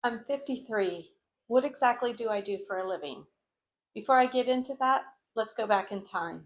I'm 53. What exactly do I do for a living? Before I get into that, let's go back in time.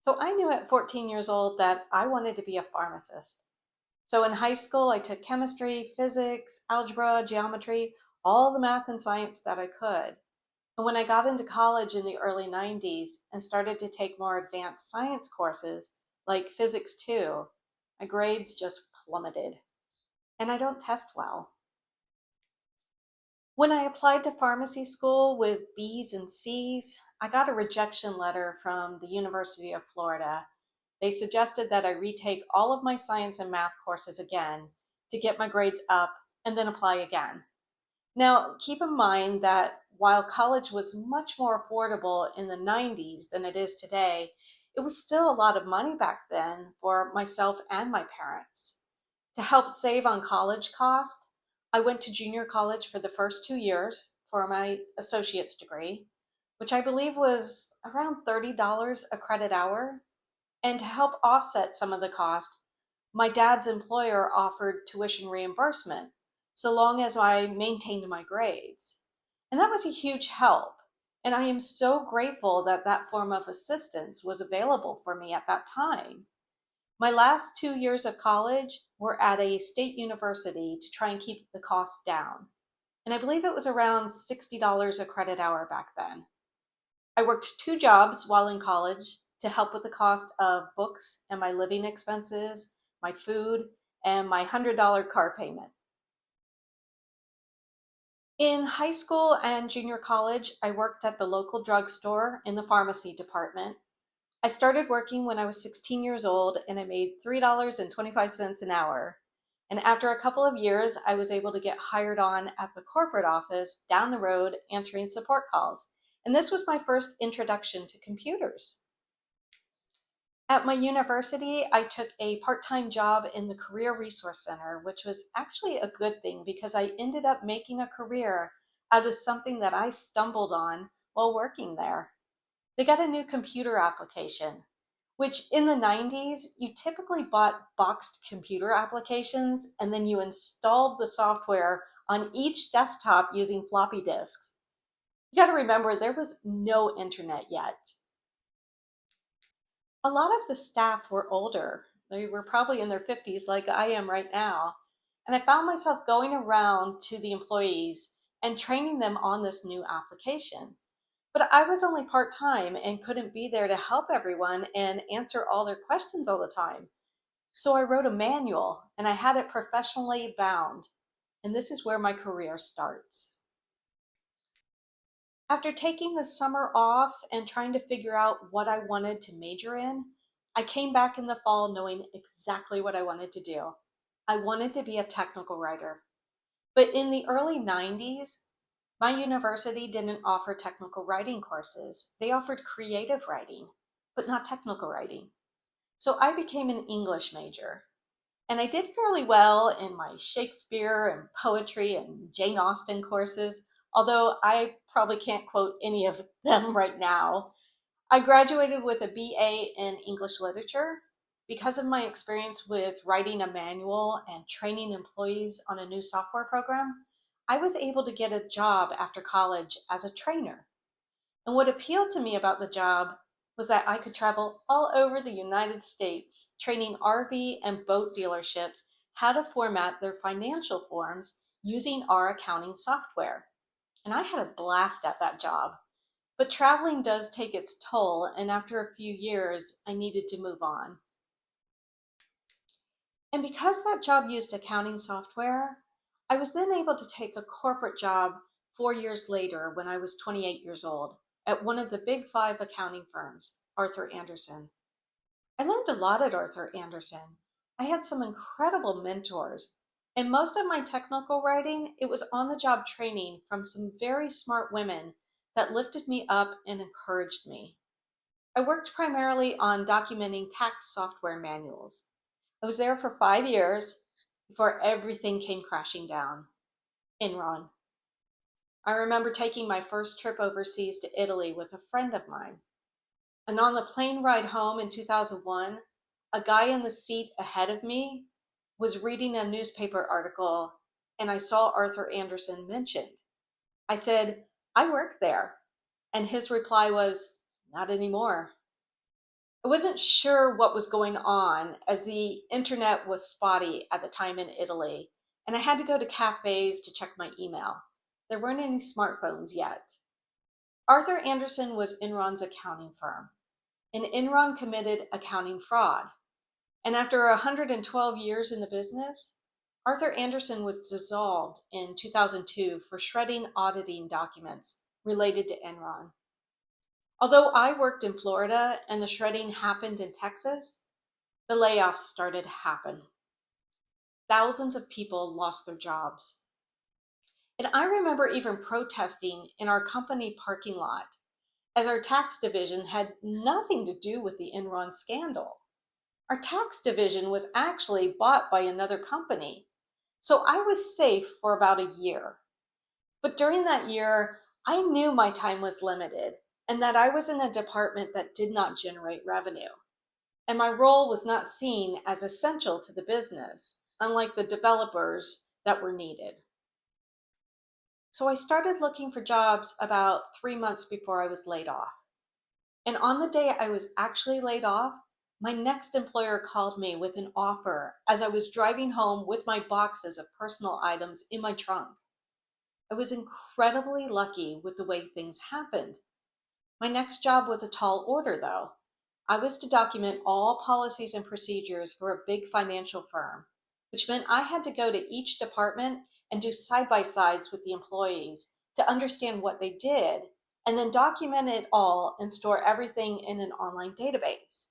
So I knew at 14 years old that I wanted to be a pharmacist. So in high school, I took chemistry, physics, algebra, geometry, all the math and science that I could. And when I got into college in the early 90s and started to take more advanced science courses, like physics 2, my grades just plummeted. And I don't test well. When I applied to pharmacy school with B's and C's, I got a rejection letter from the University of Florida. They suggested that I retake all of my science and math courses again to get my grades up and then apply again. Now, keep in mind that while college was much more affordable in the 90s than it is today, it was still a lot of money back then for myself and my parents. To help save on college cost, I went to junior college for the first 2 years for my associate's degree, which I believe was around $30 a credit hour. And to help offset some of the cost, my dad's employer offered tuition reimbursement so long as I maintained my grades. And that was a huge help. And I am so grateful that that form of assistance was available for me at that time. My last 2 years of college were at a state university to try and keep the cost down. And I believe it was around $60 a credit hour back then. I worked two jobs while in college to help with the cost of books and my living expenses, my food, and my $100 car payment. In high school and junior college, I worked at the local drugstore in the pharmacy department. I started working when I was 16 years old and I made $3.25 an hour. And after a couple of years, I was able to get hired on at the corporate office down the road answering support calls. And this was my first introduction to computers. At my university, I took a part-time job in the Career Resource Center, which was actually a good thing because I ended up making a career out of something that I stumbled on while working there. They got a new computer application, which in the 90s, you typically bought boxed computer applications and then you installed the software on each desktop using floppy disks. You got to remember, there was no internet yet. A lot of the staff were older. They were probably in their 50s, like I am right now. And I found myself going around to the employees and training them on this new application. But I was only part-time and couldn't be there to help everyone and answer all their questions all the time. So I wrote a manual and I had it professionally bound. And this is where my career starts. After taking the summer off and trying to figure out what I wanted to major in, I came back in the fall knowing exactly what I wanted to do. I wanted to be a technical writer. But in the early 90s, my university didn't offer technical writing courses. They offered creative writing, but not technical writing. So I became an English major. And I did fairly well in my Shakespeare and poetry and Jane Austen courses, although I probably can't quote any of them right now. I graduated with a BA in English literature. Because of my experience with writing a manual and training employees on a new software program, I was able to get a job after college as a trainer. And what appealed to me about the job was that I could travel all over the United States, training RV and boat dealerships how to format their financial forms using our accounting software. And I had a blast at that job. But traveling does take its toll, and after a few years, I needed to move on. And because that job used accounting software, I was then able to take a corporate job 4 years later when I was 28 years old at one of the big five accounting firms, Arthur Andersen. I learned a lot at Arthur Andersen. I had some incredible mentors. And most of my technical writing, it was on-the-job training from some very smart women that lifted me up and encouraged me. I worked primarily on documenting tax software manuals. I was there for 5 years before everything came crashing down. Enron. I remember taking my first trip overseas to Italy with a friend of mine. And on the plane ride home in 2001, a guy in the seat ahead of me was reading a newspaper article and I saw Arthur Andersen mentioned. I said, "I work there." And his reply was, "Not anymore." I wasn't sure what was going on as the internet was spotty at the time in Italy, and I had to go to cafes to check my email. There weren't any smartphones yet. Arthur Andersen was Enron's accounting firm, and Enron committed accounting fraud. And after 112 years in the business, Arthur Andersen was dissolved in 2002 for shredding auditing documents related to Enron. Although I worked in Florida and the shredding happened in Texas, the layoffs started to happen. Thousands of people lost their jobs. And I remember even protesting in our company parking lot, as our tax division had nothing to do with the Enron scandal. Our tax division was actually bought by another company, so I was safe for about a year. But during that year, I knew my time was limited and that I was in a department that did not generate revenue. And my role was not seen as essential to the business, unlike the developers that were needed. So I started looking for jobs about 3 months before I was laid off. And on the day I was actually laid off, my next employer called me with an offer as I was driving home with my boxes of personal items in my trunk. I was incredibly lucky with the way things happened. My next job was a tall order, though. I was to document all policies and procedures for a big financial firm, which meant I had to go to each department and do side-by-sides with the employees to understand what they did, and then document it all and store everything in an online database.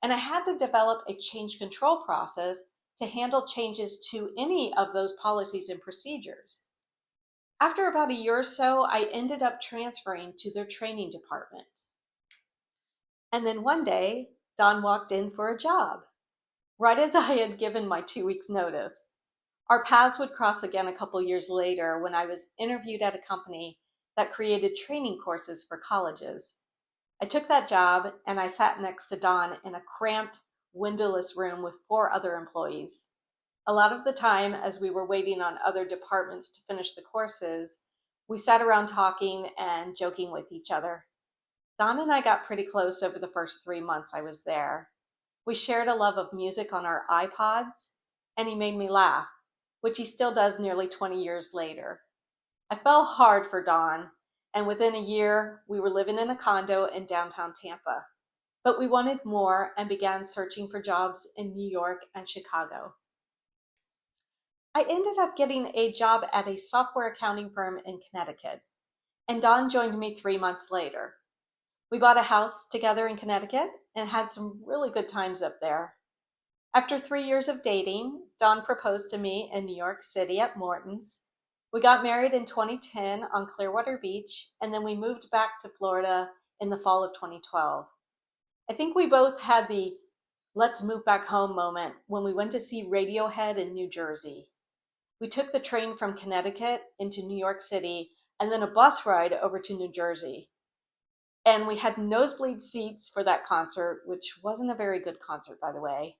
And I had to develop a change control process to handle changes to any of those policies and procedures. After about a year or so, I ended up transferring to their training department. And then one day, Don walked in for a job, right as I had given my 2 weeks notice. Our paths would cross again a couple years later when I was interviewed at a company that created training courses for colleges. I took that job and I sat next to Don in a cramped, windowless room with 4 other employees. A lot of the time, as we were waiting on other departments to finish the courses, we sat around talking and joking with each other. Don and I got pretty close over the first 3 months I was there. We shared a love of music on our iPods, and he made me laugh, which he still does nearly 20 years later. I fell hard for Don, and within a year, we were living in a condo in downtown Tampa. But we wanted more and began searching for jobs in New York and Chicago. I ended up getting a job at a software accounting firm in Connecticut, and Don joined me 3 months later. We bought a house together in Connecticut and had some really good times up there. After 3 years of dating, Don proposed to me in New York City at Morton's. We got married in 2010 on Clearwater Beach, and then we moved back to Florida in the fall of 2012. I think we both had the "let's move back home" moment when we went to see Radiohead in New Jersey. We took the train from Connecticut into New York City and then a bus ride over to New Jersey. And we had nosebleed seats for that concert, which wasn't a very good concert, by the way.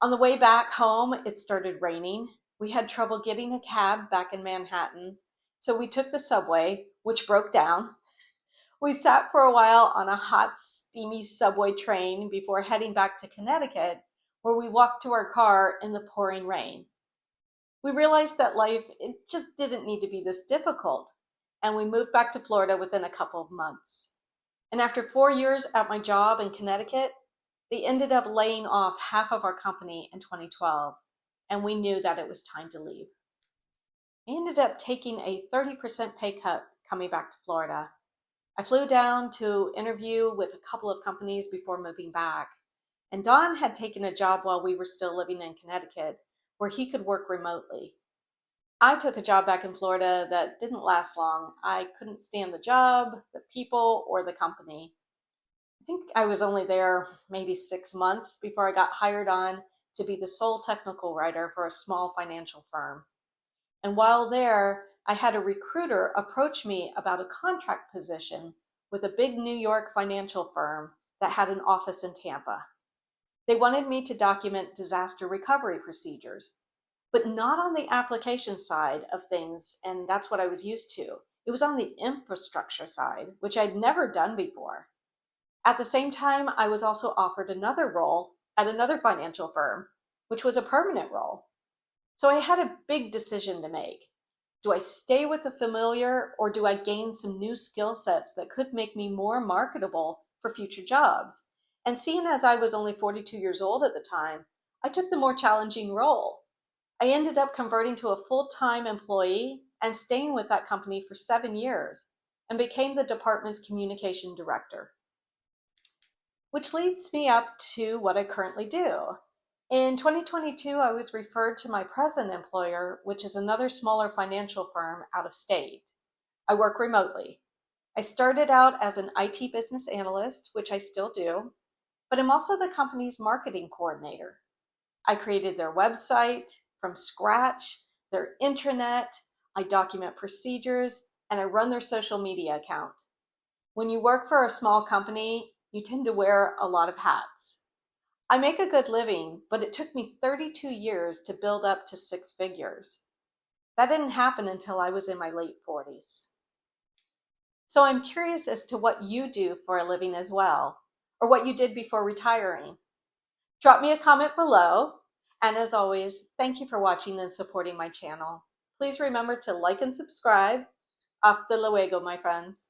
On the way back home, it started raining. We had trouble getting a cab back in Manhattan, so we took the subway, which broke down. We sat for a while on a hot, steamy subway train before heading back to Connecticut, where we walked to our car in the pouring rain. We realized that life, it just didn't need to be this difficult, and we moved back to Florida within a couple of months. And after 4 years at my job in Connecticut, they ended up laying off half of our company in 2012, and we knew that it was time to leave. I ended up taking a 30% pay cut coming back to Florida. I flew down to interview with a couple of companies before moving back, and Don had taken a job while we were still living in Connecticut where he could work remotely. I took a job back in Florida that didn't last long. I couldn't stand the job, the people, or the company. I think I was only there maybe 6 months before I got hired on to be the sole technical writer for a small financial firm. And while there, I had a recruiter approach me about a contract position with a big New York financial firm that had an office in Tampa. They wanted me to document disaster recovery procedures. but not on the application side of things, and that's what I was used to. It was on the infrastructure side, which I'd never done before. At the same time, I was also offered another role at another financial firm, which was a permanent role. So I had a big decision to make. Do I stay with the familiar, or do I gain some new skill sets that could make me more marketable for future jobs? And seeing as I was only 42 years old at the time, I took the more challenging role. I ended up converting to a full-time employee and staying with that company for 7 years and became the department's communication director. Which leads me up to what I currently do. In 2022, I was referred to my present employer, which is another smaller financial firm out of state. I work remotely. I started out as an IT business analyst, which I still do, but I'm also the company's marketing coordinator. I created their website from scratch, their intranet, I document procedures, and I run their social media account. When you work for a small company, you tend to wear a lot of hats. I make a good living, but it took me 32 years to build up to 6 figures. That didn't happen until I was in my late 40s. So I'm curious as to what you do for a living as well, or what you did before retiring. Drop me a comment below, and as always, thank you for watching and supporting my channel. Please remember to like and subscribe. Hasta luego, my friends.